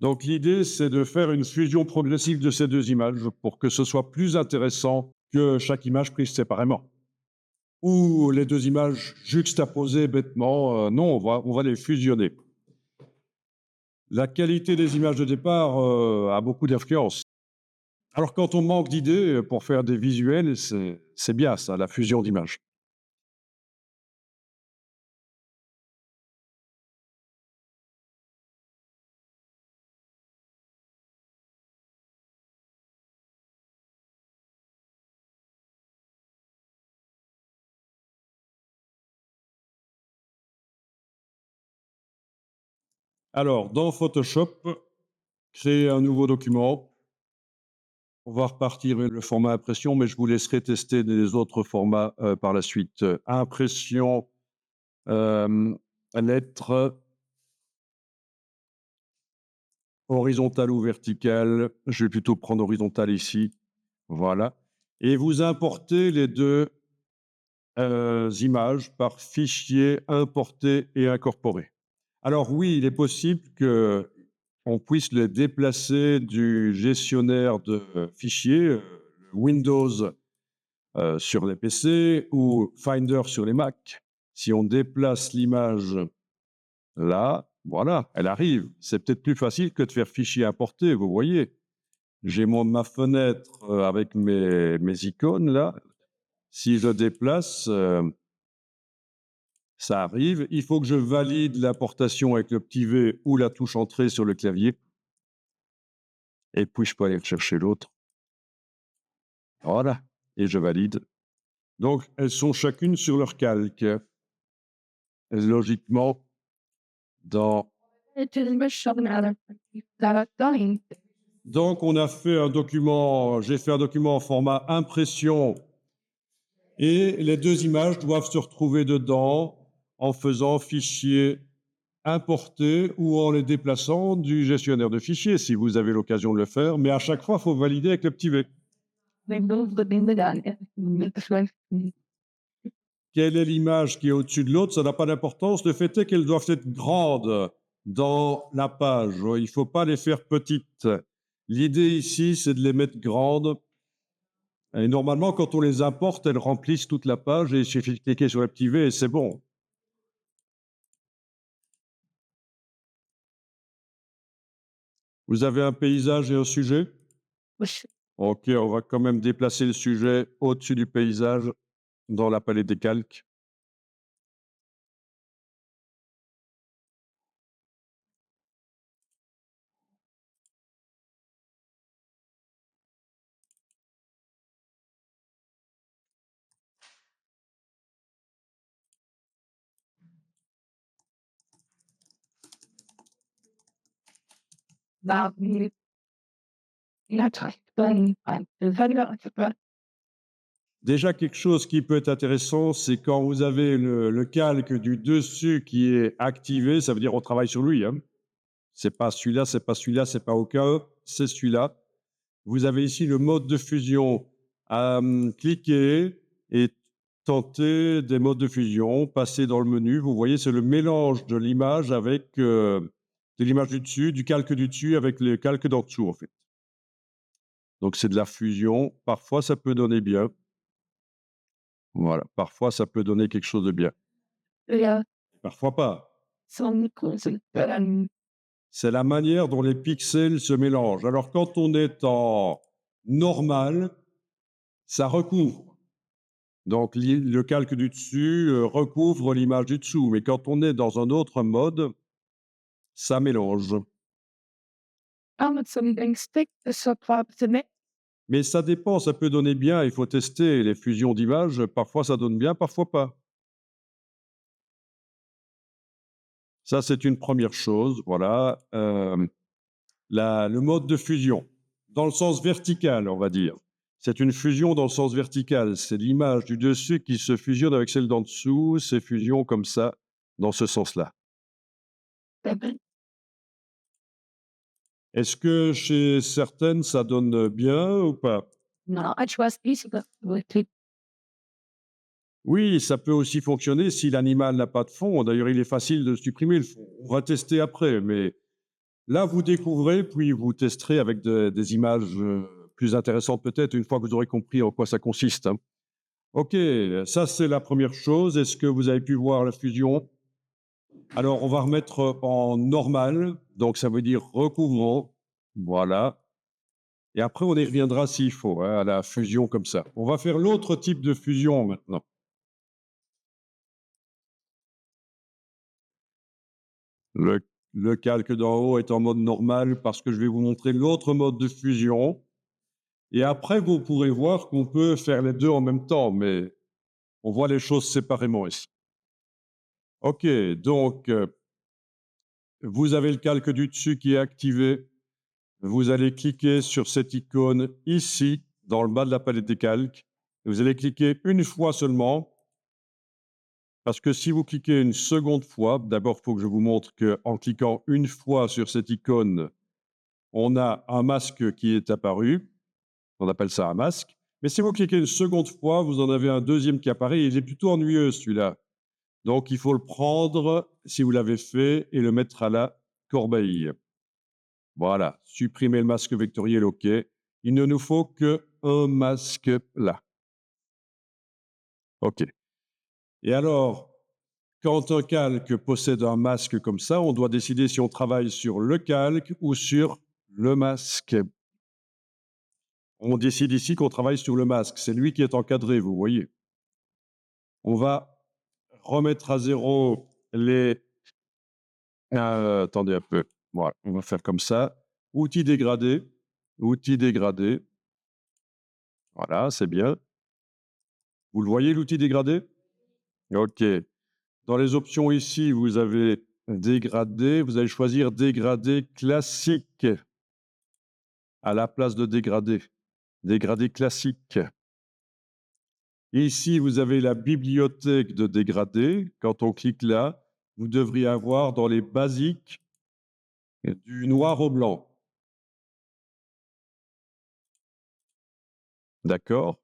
Donc l'idée, c'est de faire une fusion progressive de ces deux images pour que ce soit plus intéressant que chaque image prise séparément. Ou les deux images juxtaposées bêtement. Non, on va les fusionner. La qualité des images de départ a beaucoup d'influence. Alors quand on manque d'idées pour faire des visuels, c'est bien ça, la fusion d'images. Alors, dans Photoshop, créer un nouveau document. On va repartir vers le format impression, mais je vous laisserai tester des autres formats par la suite. Impression, euh, lettre, horizontale ou verticale. Je vais plutôt prendre horizontale ici. Voilà. Et vous importez les deux images par fichier importer et incorporer. Alors oui, il est possible que on puisse les déplacer du gestionnaire de fichiers, Windows sur les PC ou Finder sur les Mac. Si on déplace l'image là, voilà, elle arrive. C'est peut-être plus facile que de faire fichier importer, vous voyez. J'ai ma fenêtre avec mes icônes là. Si je déplace, ça arrive. Il faut que je valide l'importation avec le petit V ou la touche entrée sur le clavier. Et puis, je peux aller chercher l'autre. Voilà. Et je valide. Donc, elles sont chacune sur leur calque. Logiquement, dans... Donc, on a fait un document, j'ai fait un document en format impression et les deux images doivent se retrouver dedans en faisant fichier importer ou en les déplaçant du gestionnaire de fichiers si vous avez l'occasion de le faire. Mais à chaque fois, il faut valider avec le petit V. Quelle est l'image qui est au-dessus de l'autre? Ça n'a pas d'importance. Le fait est qu'elles doivent être grandes dans la page. Il ne faut pas les faire petites. L'idée ici, c'est de les mettre grandes. Et normalement, quand on les importe, elles remplissent toute la page et il suffit de cliquer sur le petit V et c'est bon. Vous avez un paysage et un sujet? Ok, on va quand même déplacer le sujet au-dessus du paysage dans la palette des calques. Déjà, quelque chose qui peut être intéressant, c'est quand vous avez le calque du dessus qui est activé, ça veut dire on travaille sur lui. Hein. C'est pas celui-là, c'est pas celui-là, c'est pas aucun, c'est celui-là. Vous avez ici le mode de fusion. Cliquez et tentez des modes de fusion, passez dans le menu. Vous voyez, c'est le mélange de l'image avec de l'image du dessus, du calque du dessus avec le calque d'en dessous, en fait. Donc, c'est de la fusion. Parfois, ça peut donner bien. Voilà. Parfois, ça peut donner quelque chose de bien. Parfois pas. C'est la manière dont les pixels se mélangent. Alors, quand on est en normal, ça recouvre. Donc, le calque du dessus recouvre l'image du dessous. Mais quand on est dans un autre mode, ça mélange. Mais ça dépend, ça peut donner bien. Il faut tester les fusions d'images. Parfois, ça donne bien, parfois pas. Ça, c'est une première chose. Voilà. Le mode de fusion, dans le sens vertical, on va dire. C'est une fusion dans le sens vertical. C'est l'image du dessus qui se fusionne avec celle d'en dessous. C'est fusion comme ça, dans ce sens-là. Est-ce que chez certaines, ça donne bien ou pas? Oui, ça peut aussi fonctionner si l'animal n'a pas de fond. D'ailleurs, il est facile de supprimer le fond. On va tester après, mais Là, vous découvrez, puis vous testerez avec des images plus intéressantes peut-être, une fois que vous aurez compris en quoi ça consiste, hein. OK, ça c'est la première chose. Est-ce que vous avez pu voir la fusion? Alors, on va remettre en normal, donc ça veut dire recouvrant. Voilà. Et après, on y reviendra s'il faut, hein, à la fusion comme ça. On va faire l'autre type de fusion maintenant. Le, le calque d'en haut est en mode normal parce que je vais vous montrer l'autre mode de fusion. Et après, vous pourrez voir qu'on peut faire les deux en même temps, mais on voit les choses séparément ici. OK, donc vous avez le calque du dessus qui est activé. Vous allez cliquer sur cette icône ici, dans le bas de la palette des calques. Vous allez cliquer une fois seulement, parce que si vous cliquez une seconde fois, d'abord, il faut que je vous montre qu'en cliquant une fois sur cette icône, on a un masque qui est apparu. On appelle ça un masque. Mais si vous cliquez une seconde fois, vous en avez un deuxième qui apparaît. Il est plutôt ennuyeux, celui-là. Donc, il faut le prendre, si vous l'avez fait, et le mettre à la corbeille. Voilà, supprimer le masque vectoriel, OK. Il ne nous faut qu'un masque là. OK. Et alors, quand un calque possède un masque comme ça, on doit décider si on travaille sur le calque ou sur le masque. On décide ici qu'on travaille sur le masque. C'est lui qui est encadré, vous voyez. On va remettre à zéro les... attendez un peu. Voilà, on va faire comme ça. Outils dégradés. Outils dégradés. Voilà, c'est bien. Vous le voyez, l'outil dégradé? OK. Dans les options ici, vous avez dégradé. Vous allez choisir dégradé classique à la place de dégradé. Dégradé classique. Ici, vous avez la bibliothèque de dégradé. Quand on clique là, vous devriez avoir dans les basiques du noir au blanc. D'accord?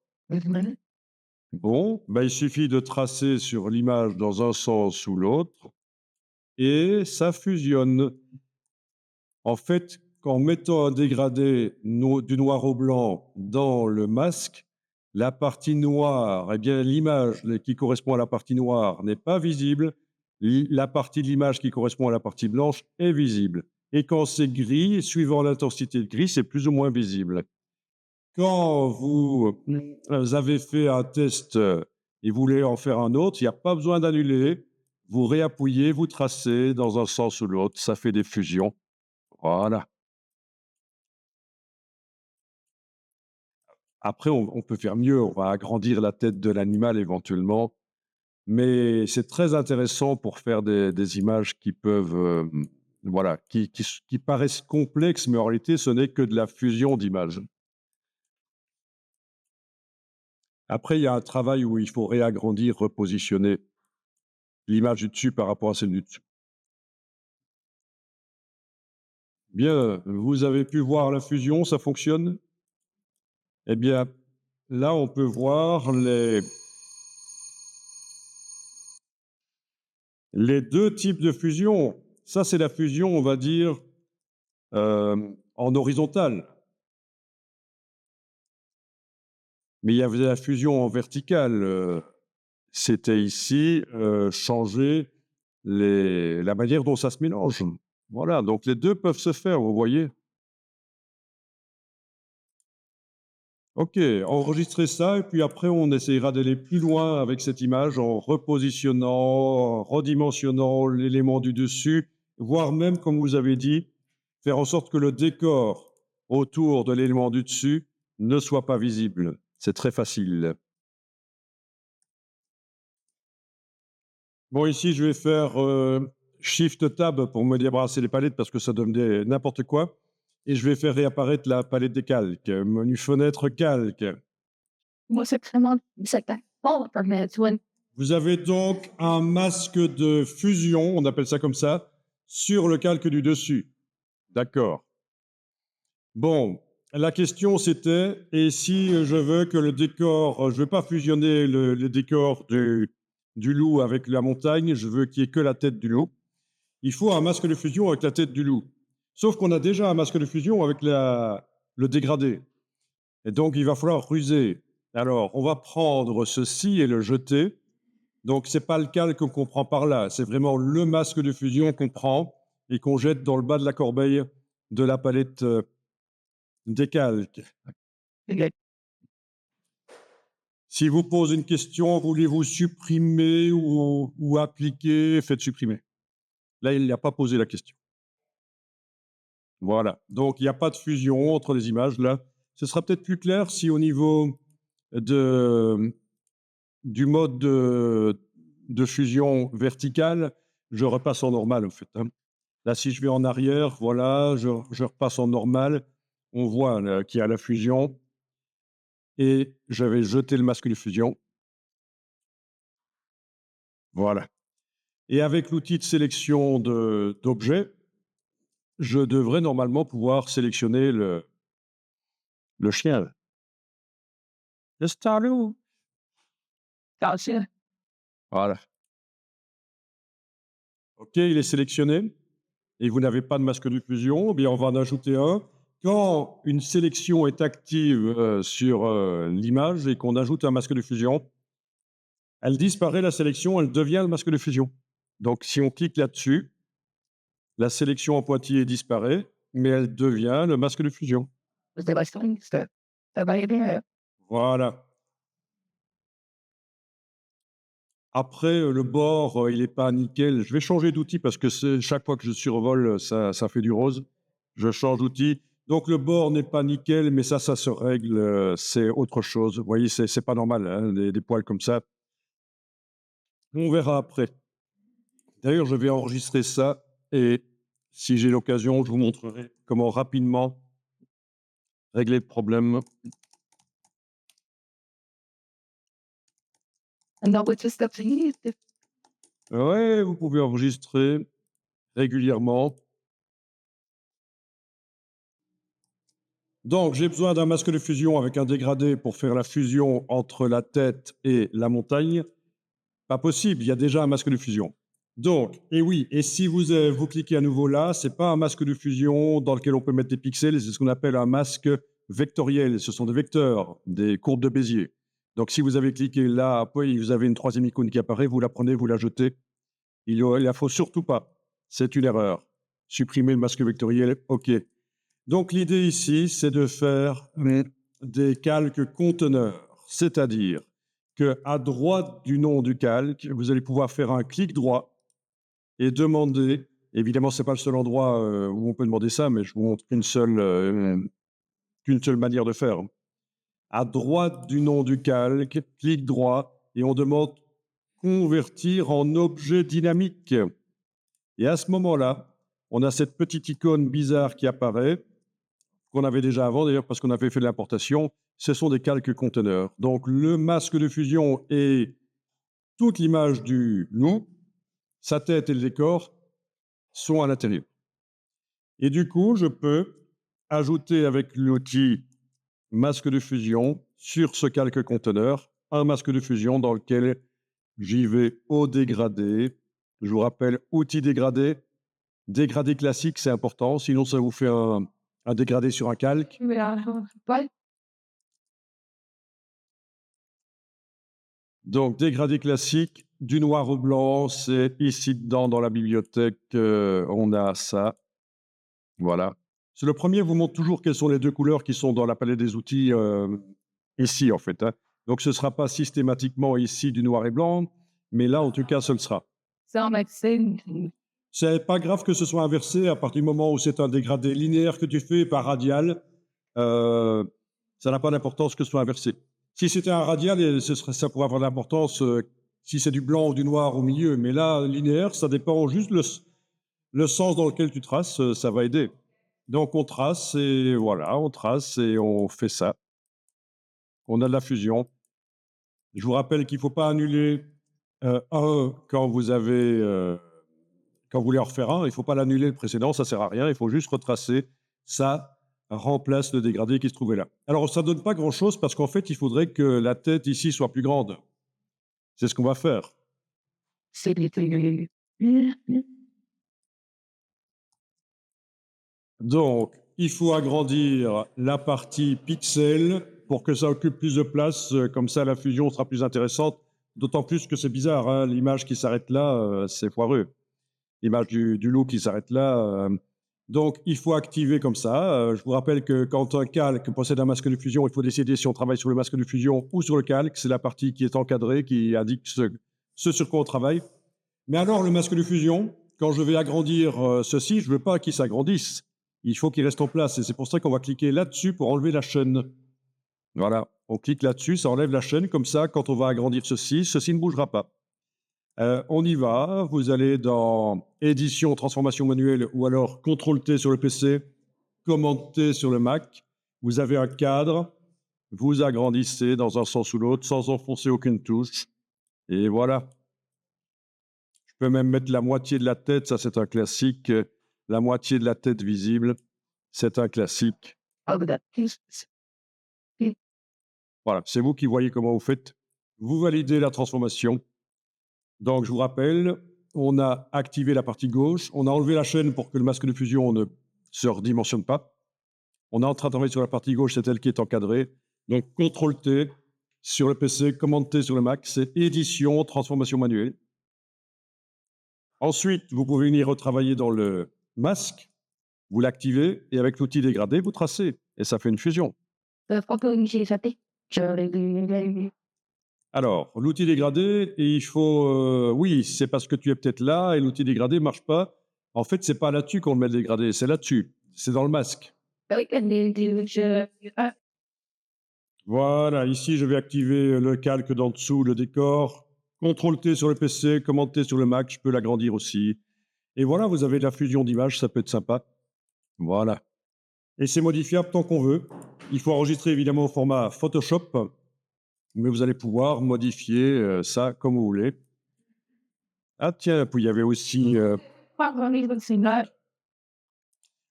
Bon, ben, il suffit de tracer sur l'image dans un sens ou l'autre et ça fusionne. En fait, qu'en mettant un dégradé du noir au blanc dans le masque, la partie noire, eh bien, l'image qui correspond à la partie noire n'est pas visible. La partie de l'image qui correspond à la partie blanche est visible. Et quand c'est gris, suivant l'intensité de gris, c'est plus ou moins visible. Quand vous avez fait un test et vous voulez en faire un autre, il n'y a pas besoin d'annuler. Vous réappuyez, vous tracez dans un sens ou l'autre. Ça fait des fusions. Voilà. Après, on peut faire mieux, on va agrandir la tête de l'animal éventuellement, mais c'est très intéressant pour faire des images qui peuvent, voilà, qui paraissent complexes, mais en réalité, ce n'est que de la fusion d'images. Après, il y a un travail où il faut réagrandir, repositionner l'image du dessus par rapport à celle du dessous. Bien, vous avez pu voir la fusion, ça fonctionne? Eh bien, là, on peut voir les 2 types de fusion. Ça, c'est la fusion, on va dire, en horizontale. Mais il y avait la fusion en verticale, c'était ici, changer la manière dont ça se mélange. Voilà, donc les 2 peuvent se faire, vous voyez? OK, enregistrez ça et puis après on essayera d'aller plus loin avec cette image en repositionnant, en redimensionnant l'élément du dessus, voire même, comme vous avez dit, faire en sorte que le décor autour de l'élément du dessus ne soit pas visible. C'est très facile. Bon, ici, je vais faire Shift Tab pour me débarrasser des palettes parce que ça devenait n'importe quoi. Et je vais faire réapparaître la palette des calques. Menu fenêtre calque. Moi, c'est vraiment cette forme one. Vous avez donc un masque de fusion, on appelle ça comme ça, sur le calque du dessus. D'accord. Bon, la question c'était, et si je veux que le décor, je ne veux pas fusionner le décor du loup avec la montagne, je veux qu'il n'y ait que la tête du loup. Il faut un masque de fusion avec la tête du loup. Sauf qu'on a déjà un masque de fusion avec le dégradé. Et donc, il va falloir ruser. Alors, on va prendre ceci et le jeter. Donc, c'est pas le calque qu'on prend par là. C'est vraiment le masque de fusion qu'on prend et qu'on jette dans le bas de la corbeille de la palette des calques. Ok. Si vous pose une question, voulez-vous supprimer ou appliquer, faites supprimer. Là, il n'a pas posé la question. Voilà. Donc, il n'y a pas de fusion entre les images là. Ce sera peut-être plus clair si au niveau de, du mode de fusion verticale, je repasse en normal en fait, hein. Là, si je vais en arrière, voilà, je repasse en normal. On voit là, qu'il y a la fusion et j'avais jeté le masque de fusion. Voilà. Et avec l'outil de sélection d'objets, je devrais normalement pouvoir sélectionner le chien. Le Starlou. Gotcha. Voilà. OK, il est sélectionné et vous n'avez pas de masque de fusion, eh bien, on va en ajouter un. Quand une sélection est active sur l'image et qu'on ajoute un masque de fusion, elle disparaît, la sélection, elle devient le masque de fusion. Donc, si on clique là-dessus, la sélection en pointillé disparaît, mais elle devient le masque de fusion. Was der Leistungste dabei wäre. Voilà. Après, le bord, il est pas nickel. Je vais changer d'outil parce que chaque fois que je survole, ça fait du rose. Je change d'outil. Donc le bord n'est pas nickel, mais ça se règle, c'est autre chose. Vous voyez, c'est pas normal, hein, des poils comme ça. On verra après. D'ailleurs, je vais enregistrer ça et si j'ai l'occasion, je vous montrerai comment rapidement régler le problème. And now it's just up to you. Ouais, vous pouvez enregistrer régulièrement. Donc, j'ai besoin d'un masque de fusion avec un dégradé pour faire la fusion entre la tête et la montagne. Pas possible, il y a déjà un masque de fusion. Donc, et oui, et si vous cliquez à nouveau là, c'est pas un masque de fusion dans lequel on peut mettre des pixels, c'est ce qu'on appelle un masque vectoriel. Ce sont des vecteurs, des courbes de Bézier. Donc, si vous avez cliqué là, après, vous avez une troisième icône qui apparaît, vous la prenez, vous la jetez. Il ne la faut surtout pas. C'est une erreur. Supprimer le masque vectoriel, OK. Donc l'idée ici, c'est de faire des calques conteneurs, c'est-à-dire qu'à droite du nom du calque, vous allez pouvoir faire un clic droit et demander, évidemment, ce n'est pas le seul endroit où on peut demander ça, mais je vous montre qu'une seule manière de faire. À droite du nom du calque, clic droit et on demande convertir en objet dynamique. Et à ce moment-là, on a cette petite icône bizarre qui apparaît, qu'on avait déjà avant d'ailleurs parce qu'on avait fait de l'importation. Ce sont des calques conteneurs. Donc le masque de fusion et toute l'image du loup, sa tête et le décor sont à l'intérieur. Et du coup, je peux ajouter avec l'outil masque de fusion sur ce calque conteneur un masque de fusion dans lequel j'y vais au dégradé. Je vous rappelle, outil dégradé. Dégradé classique, c'est important, sinon ça vous fait un dégradé sur un calque. Yeah. But Donc, dégradé classique, du noir au blanc, c'est ici dedans dans la bibliothèque, on a ça. Voilà. C'est le premier vous montre toujours quelles sont les deux couleurs qui sont dans la palette des outils ici, en fait, hein. Donc, ce ne sera pas systématiquement ici du noir et blanc, mais là, en tout cas, ce le sera. sound like sin. C'est pas grave que ce soit inversé à partir du moment où c'est un dégradé linéaire que tu fais par radial. Ça n'a pas d'importance que ce soit inversé. Si c'était un radial, ça pourrait avoir d'importance si c'est du blanc ou du noir au milieu. Mais là, linéaire, ça dépend juste le sens dans lequel tu traces, ça va aider. Donc on trace et voilà, on trace et on fait ça. On a de la fusion. Je vous rappelle qu'il ne faut pas annuler un quand quand vous voulez en refaire un. Il ne faut pas l'annuler le précédent, ça ne sert à rien. Il faut juste retracer. Ça remplace le dégradé qui se trouvait là. Alors ça ne donne pas grand-chose parce qu'en fait, il faudrait que la tête ici soit plus grande. C'est ce qu'on va faire. City. Donc, il faut agrandir la partie pixel pour que ça occupe plus de place. Comme ça, la fusion sera plus intéressante. D'autant plus que c'est bizarre, hein, l'image qui s'arrête là, c'est foireux. L'image du loup qui s'arrête là. Donc, il faut activer comme ça. Je vous rappelle que quand un calque possède un masque de fusion, il faut décider si on travaille sur le masque de fusion ou sur le calque. C'est la partie qui est encadrée, qui indique ce sur quoi on travaille. Mais alors, le masque de fusion, quand je vais agrandir ceci, je ne veux pas qu'il s'agrandisse. Il faut qu'il reste en place. Et c'est pour ça qu'on va cliquer là-dessus pour enlever la chaîne. Voilà, on clique là-dessus, ça enlève la chaîne. Comme ça, quand on va agrandir ceci ne bougera pas. On y va. Vous allez dans Édition, Transformation manuelle ou alors CTRL-T sur le PC, Command-T sur le Mac. Vous avez un cadre. Vous agrandissez dans un sens ou l'autre sans enfoncer aucune touche. Et voilà. Je peux même mettre la moitié de la tête, ça c'est un classique. La moitié de la tête visible, c'est un classique. Voilà, c'est vous qui voyez comment vous faites. Vous validez la transformation. Donc, je vous rappelle, on a activé la partie gauche, on a enlevé la chaîne pour que le masque de fusion ne se redimensionne pas. On est en train de travailler sur la partie gauche, c'est elle qui est encadrée. Donc, CTRL-T sur le PC, Command-T sur le Mac, c'est Édition, Transformation manuelle. Ensuite, vous pouvez venir retravailler dans le masque, vous l'activez, et avec l'outil dégradé, vous tracez, et ça fait une fusion. Alors, l'outil dégradé, il faut... oui, c'est parce que tu es peut-être là, et l'outil dégradé ne marche pas. En fait, c'est pas là-dessus qu'on le met le dégradé, c'est là-dessus. C'est dans le masque. Voilà, ici, je vais activer le calque d'en dessous, le décor. CTRL-T sur le PC, Command-T sur le Mac, je peux l'agrandir aussi. Et voilà, vous avez de la fusion d'images, ça peut être sympa. Voilà. Et c'est modifiable tant qu'on veut. Il faut enregistrer évidemment au format Photoshop, mais vous allez pouvoir modifier ça comme vous voulez. Ah tiens, puis il y avait aussi...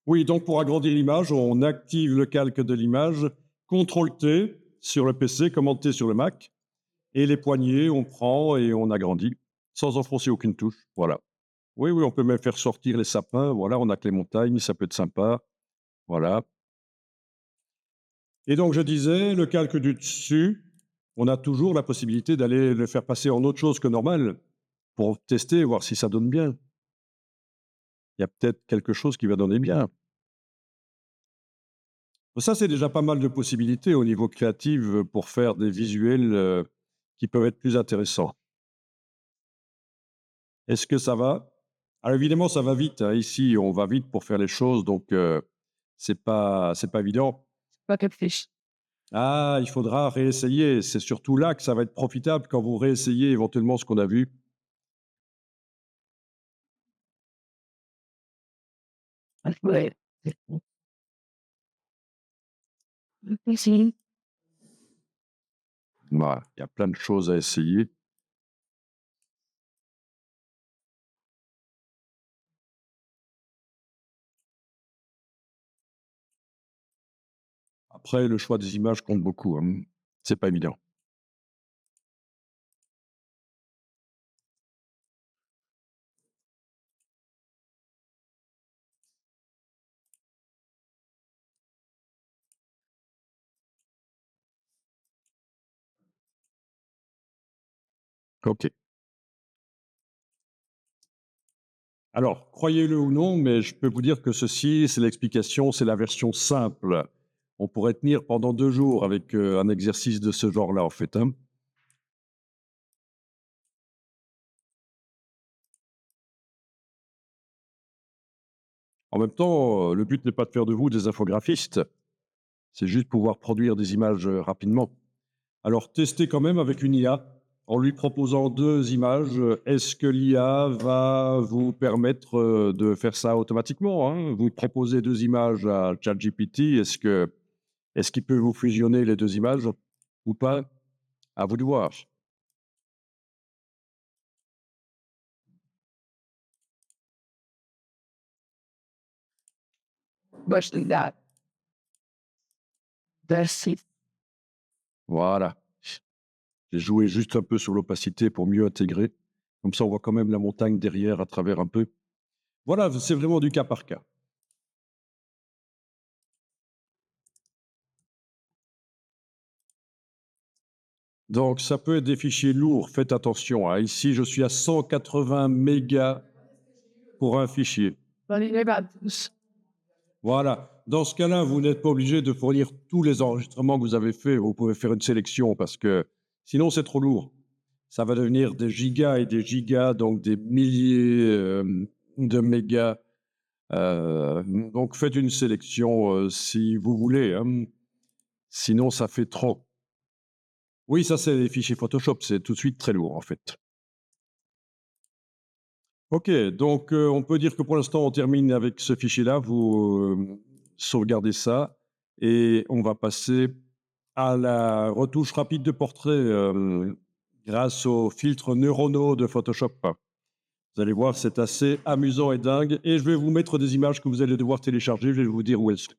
Oui, donc pour agrandir l'image, on active le calque de l'image, CTRL-T sur le PC, Command-T sur le Mac, et les poignées, on prend et on agrandit, sans enfoncer aucune touche. Voilà. Oui, oui, on peut même faire sortir les sapins. Voilà, on a que les montagnes, ça peut être sympa. Voilà. Et donc, je disais, le calque du dessus, on a toujours la possibilité d'aller le faire passer en autre chose que normal pour tester, voir si ça donne bien. Il y a peut-être quelque chose qui va donner bien. Ça, c'est déjà pas mal de possibilités au niveau créatif pour faire des visuels qui peuvent être plus intéressants. Est-ce que ça va? Alors évidemment, ça va vite, hein. Ici, on va vite pour faire les choses, donc c'est pas évident. Ah, il faudra réessayer. C'est surtout là que ça va être profitable quand vous réessayez éventuellement ce qu'on a vu. Voilà, il y a plein de choses à essayer. Après, le choix des images compte beaucoup, hein. C'est pas évident. OK. Alors, croyez-le ou non, mais je peux vous dire que ceci, c'est l'explication, c'est la version simple. On pourrait tenir pendant 2 jours avec, un exercice de ce genre-là, en fait, hein. En même temps, le but n'est pas de faire de vous des infographistes, c'est juste pouvoir produire des images, rapidement. Alors testez quand même avec une IA, en lui proposant 2 images. Est-ce que l'IA va vous permettre, de faire ça automatiquement, hein? Vous proposez 2 images à ChatGPT, est-ce qu'il peut vous fusionner les 2 images ou pas? À vous de voir. Voilà. J'ai joué juste un peu sur l'opacité pour mieux intégrer. Comme ça, on voit quand même la montagne derrière à travers un peu. Voilà, c'est vraiment du cas par cas. Donc, ça peut être des fichiers lourds, faites attention, hein. Ici, je suis à 180 mégas pour un fichier. But he got this. Voilà. Dans ce cas-là, vous n'êtes pas obligé de fournir tous les enregistrements que vous avez faits. Vous pouvez faire une sélection parce que sinon, c'est trop lourd. Ça va devenir des gigas et des gigas, donc des milliers de mégas. Donc, faites une sélection si vous voulez, hein. Sinon, ça fait trop. Oui, ça, c'est les fichiers Photoshop. C'est tout de suite très lourd, en fait. OK, donc on peut dire que pour l'instant, on termine avec ce fichier-là. Vous, sauvegardez ça et on va passer à la retouche rapide de portrait, grâce aux filtres neuronaux de Photoshop. Vous allez voir, c'est assez amusant et dingue et je vais vous mettre des images que vous allez devoir télécharger. Je vais vous dire où elles sont.